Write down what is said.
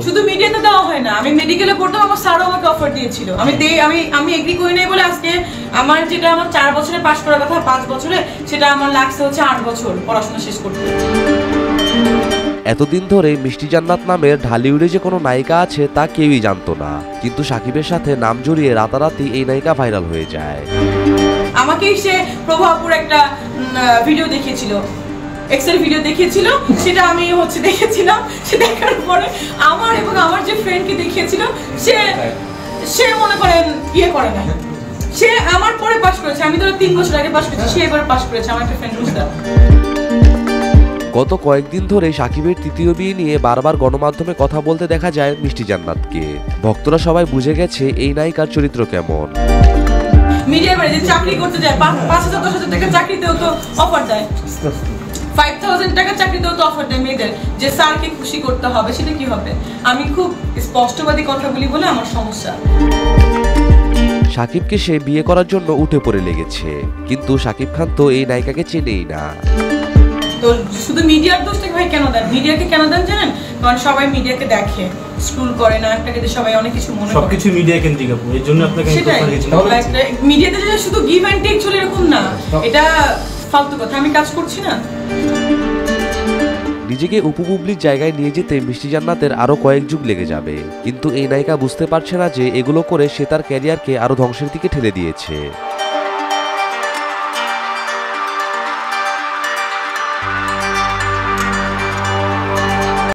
শুধু মিডিয়াতে দেওয়া হয় না, আমি মেডিকেলে পড়তাম, আমার স্যারও আমাকে অফার দিয়েছিল। আমি এগ্রি করি নাই বলে আজকে আমার যেটা আমার 4 বছরে পাস করার কথা 5 বছরে, সেটা আমার লাগছে হচ্ছে 8 বছর পড়াশোনা শেষ করতে। এতদিন ধরে মিষ্টি জান্নাত নামের ঢালিউডে যে কোনো নায়িকা আছে তা কেউই জানতো না, কিন্তু সাকিবের সাথে নাম জড়িয়ে রাতারাতি এই নায়িকা ভাইরাল হয়ে যায়। আমাকেই সে প্রভাবপুর একটা ভিডিও দেখিয়েছিল, এক্সেল ভিডিও দেখিয়েছিল, সেটা আমি হচ্ছে দেখেছিলাম। সে দেখার পরে আমার এবং আমার যে ফ্রেন্ডকে দেখিয়েছিল, সে মনে করেন বিয়ে করে নাই, সে আমার পরে পাস করেছে। আমি তো 3 বছর আগে পাস করেছি, সে এবার পাস করেছে, আমার একটা ফ্রেন্ড বুঝতে। গত কয়েকদিন ধরে সাকিবের তৃতীয় বিয়ে নিয়ে বারবার গণমাধ্যমে কথা বলতে দেখা যায় মিষ্টি জান্নাতকে। ভক্তরা সবাই বুঝে গেছে এই নায়িকার চরিত্র কেমন। মিডিয়ার বাইরে যে চাকরি করতে যায় 5,000-10,000 টাকা চাকরিতেও তো অফার দেয়, 5,000 টাকা চাকরিতেও তো অফার দেয় মেয়েদের, যে স্যারকে খুশি করতে হবে। সেটা কি হবে? আমি খুব স্পষ্টবাদী কথা বলি বলে আমার সমস্যা। সাকিবকে সে বিয়ে করার জন্য উঠে পড়ে লেগেছে, কিন্তু সাকিব খান তো এই নায়িকাকে চেনেই না। তো শুধু মিডিয়ার দোষটাকে ভাই কেন দেন? মিডিয়াকে কেন দেন জানেন? কারণ সবাই মিডিয়াকে দেখে, স্ক্রল করে না, একটাকে সবাই অনেক কিছু মনে করে, সবকিছু মিডিয়া কেন্দ্রিক। আপু এর জন্য আপনাকে মিডিয়াতে যে শুধু গিভ এন্ড টেক চলে এরকম না, এটা ফালতু কথা। আমি কাজ করছি না। নিজেকে উপবুবলির জায়গায় নিয়ে যেতে মিষ্টি জান্নাতের আরো কয়েক যুগ লেগে যাবে, কিন্তু এই নায়িকা বুঝতে পারছে না যে এগুলো করে সে তার ক্যারিয়ারকে আরো ধ্বংসের দিকে ঠেলে দিয়েছে।